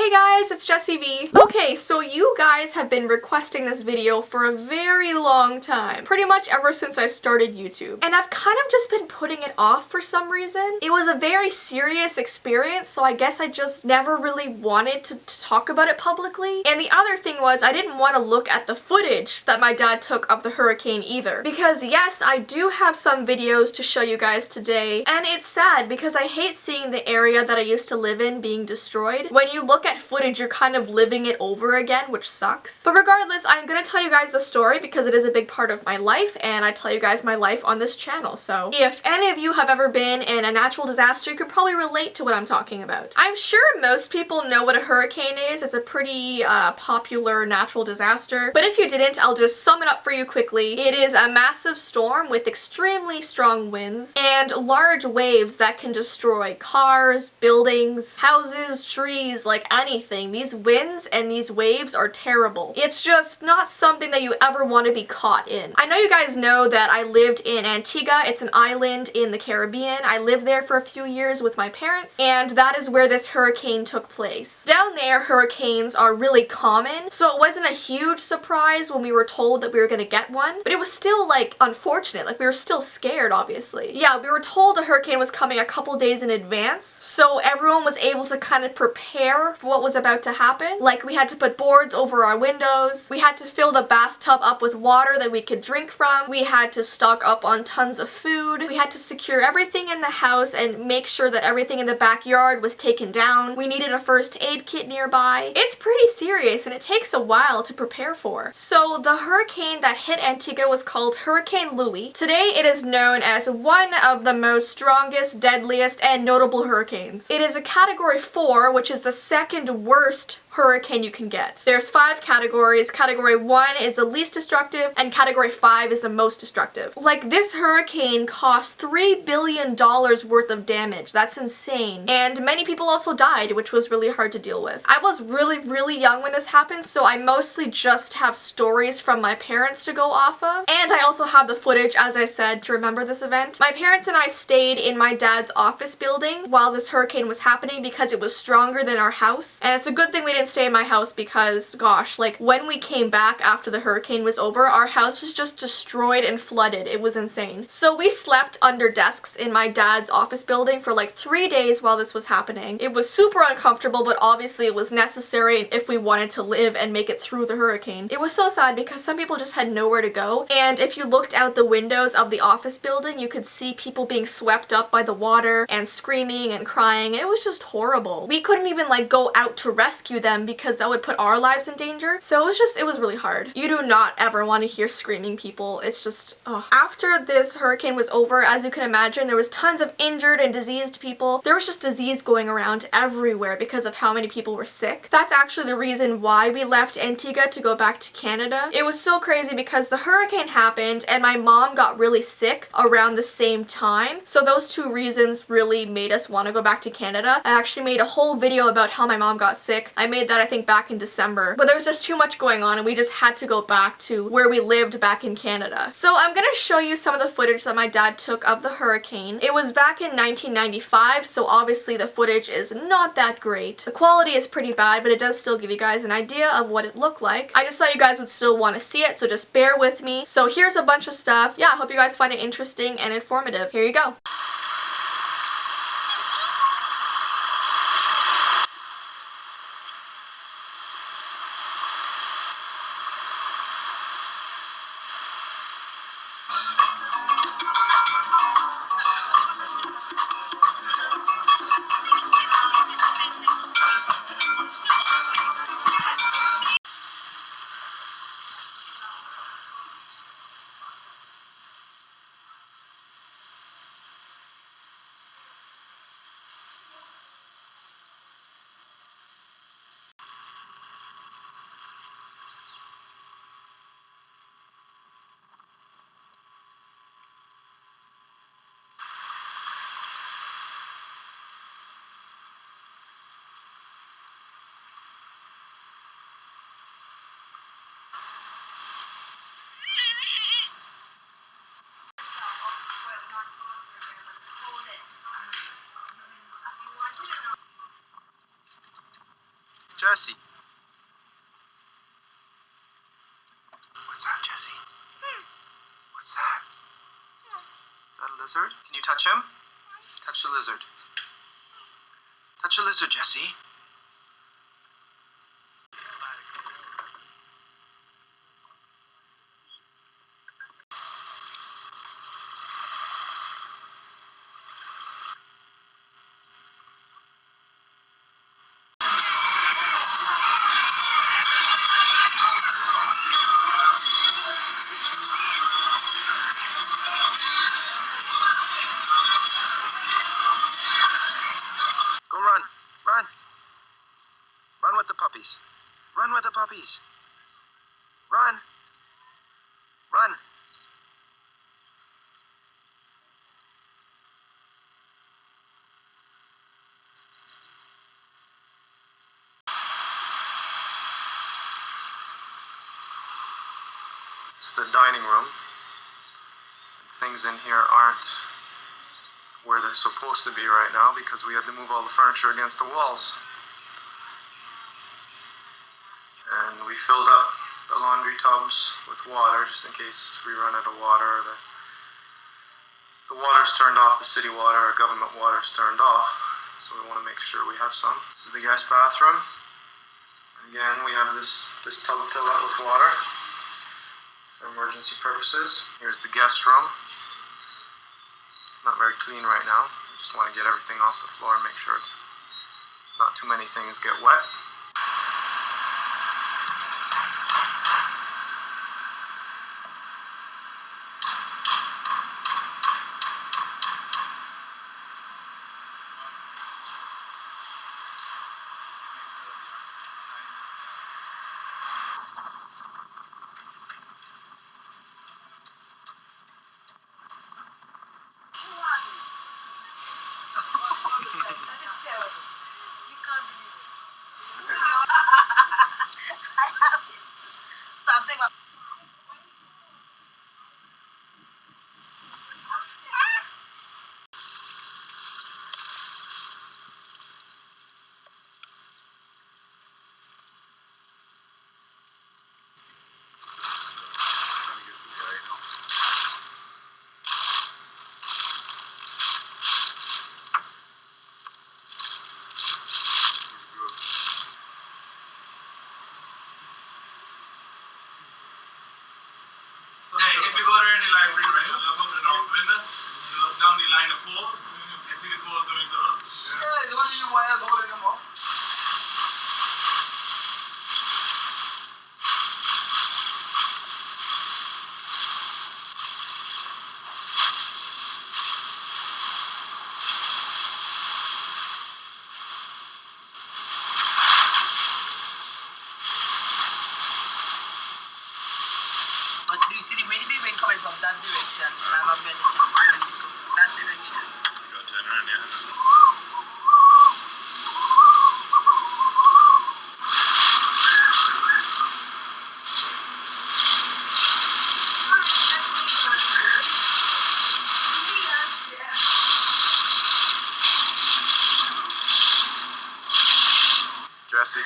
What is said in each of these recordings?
Hey guys, it's Jessie V. Okay, so you guys have been requesting this video for a very long time. Pretty much ever since I started YouTube. And I've kind of just been putting it off for some reason. It was a very serious experience, so I guess I just never really wanted to talk about it publicly. And the other thing was I didn't want to look at the footage that my dad took of the hurricane either. Because yes, I do have some videos to show you guys today, and it's sad because I hate seeing the area that I used to live in being destroyed. When you look at footage, you're kind of living it over again, which sucks. But regardless, I'm gonna tell you guys the story because it is a big part of my life, and I tell you guys my life on this channel. So if any of you have ever been in a natural disaster, you could probably relate to what I'm talking about. I'm sure most people know what a hurricane is. It's a pretty popular natural disaster. But if you didn't, I'll just sum it up for you quickly. It is a massive storm with extremely strong winds and large waves that can destroy cars, buildings, houses, trees, like anything. These winds and these waves are terrible. It's just not something that you ever want to be caught in. I know you guys know that I lived in Antigua. It's an island in the Caribbean. I lived there for a few years with my parents, and that is where this hurricane took place. Down there, hurricanes are really common, so it wasn't a huge surprise when we were told that we were gonna get one, but it was still like unfortunate. Like we were still scared, obviously. Yeah, we were told a hurricane was coming a couple days in advance, so everyone was able to kind of prepare for what was about to happen. Like we had to put boards over our windows, we had to fill the bathtub up with water that we could drink from, we had to stock up on tons of food, we had to secure everything in the house and make sure that everything in the backyard was taken down. We needed a first aid kit nearby. It's pretty serious and it takes a while to prepare for. So the hurricane that hit Antigua was called Hurricane Louis. Today it is known as one of the most strongest, deadliest, and notable hurricanes. It is a category 4, which is the second worst hurricane you can get. There's 5 categories. Category 1 is the least destructive, and category 5 is the most destructive. Like, this hurricane cost $3 billion worth of damage. That's insane. And many people also died, which was really hard to deal with. I was really young when this happened, so I mostly just have stories from my parents to go off of. And I also have the footage, as I said, to remember this event. My parents and I stayed in my dad's office building while this hurricane was happening because it was stronger than our house. And it's a good thing we didn't stay in my house because, gosh, like when we came back after the hurricane was over, our house was just destroyed and flooded. It was insane. So we slept under desks in my dad's office building for like 3 days while this was happening. It was super uncomfortable, but obviously it was necessary if we wanted to live and make it through the hurricane. It was so sad because some people just had nowhere to go, and if you looked out the windows of the office building, you could see people being swept up by the water and screaming and crying, and it was just horrible. We couldn't even like go out to rescue them because that would put our lives in danger. So it was really hard. You do not ever want to hear screaming people. It's just, ugh. After this hurricane was over, as you can imagine, there was tons of injured and diseased people. There was just disease going around everywhere because of how many people were sick. That's actually the reason why we left Antigua to go back to Canada. It was so crazy because the hurricane happened and my mom got really sick around the same time. So those two reasons really made us want to go back to Canada. I actually made a whole video about how my mom got sick. I made that I think back in December, but there was just too much going on and we just had to go back to where we lived back in Canada. So I'm gonna show you some of the footage that my dad took of the hurricane. It was back in 1995, so obviously the footage is not that great. The quality is pretty bad, but it does still give you guys an idea of what it looked like. I just thought you guys would still want to see it, so just bear with me. So here's a bunch of stuff. Yeah, I hope you guys find it interesting and informative. Here you go. Jesse. What's that, Jesse? What's that? Is that a lizard? Can you touch him? Touch the lizard. Touch the lizard, Jesse. Go run. Run. Run with the puppies. Run with the puppies. Run. Run. It's the dining room. Things in here aren't where they're supposed to be right now because we had to move all the furniture against the walls. And we filled up the laundry tubs with water just in case we run out of water. The water's turned off, the city water or government water's turned off. So we want to make sure we have some. This is the guest bathroom. Again, we have this tub filled up with water for emergency purposes. Here's the guest room. Not very clean right now. We just want to get everything off the floor and make sure not too many things get wet. That is terrible. You can't believe it. I have something like If you go to any library, right, you look up the north window, you look down the line of poles, you see the poles going to the Yeah, it's only you wires holding them up. but do you see the really big wind coming from that direction? And I'm going to check that direction. You got to turn around, yeah. Jesse.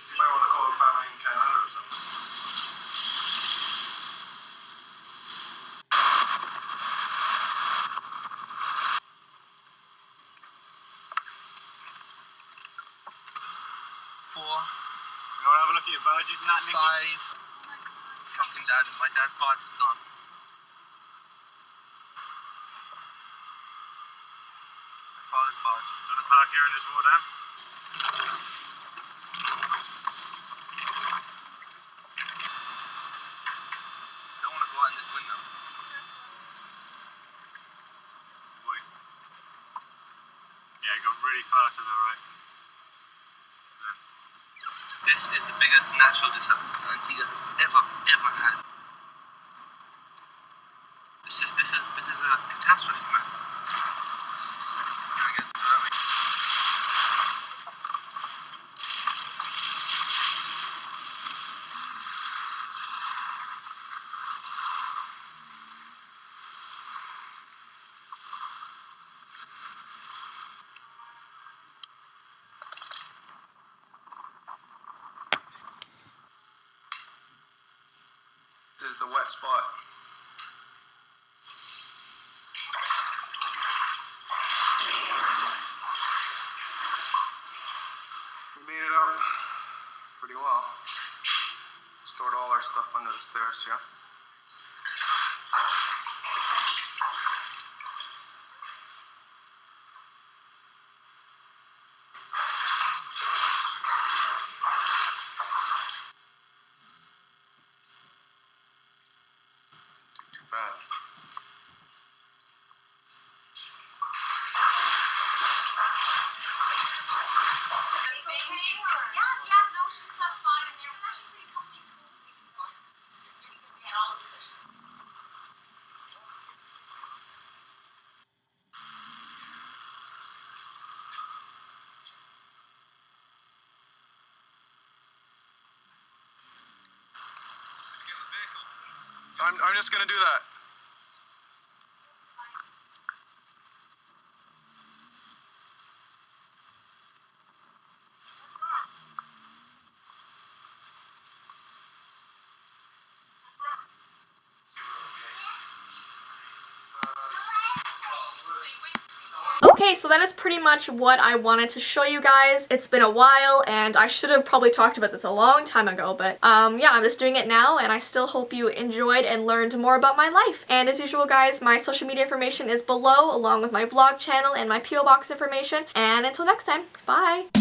You might want to call a family in Canada or something. Four, You want to have a look at your badges and that, Nicky? 5. Fucking dad, my dad's part is gone. My father's barge. Do you want to park here and just walk down? I don't want to go out in this window. Wait. Yeah, go really far to the right. This is the biggest natural disaster Antigua has ever had. This is a catastrophe, man. I get that way. pretty well. Stored all our stuff under the stairs here. Too bad. I'm just gonna do that. Okay, so that is pretty much what I wanted to show you guys. It's been a while, and I should have probably talked about this a long time ago, but yeah, I'm just doing it now, and I still hope you enjoyed and learned more about my life. And as usual, guys, my social media information is below, along with my vlog channel and my P.O. Box information. And until next time, bye!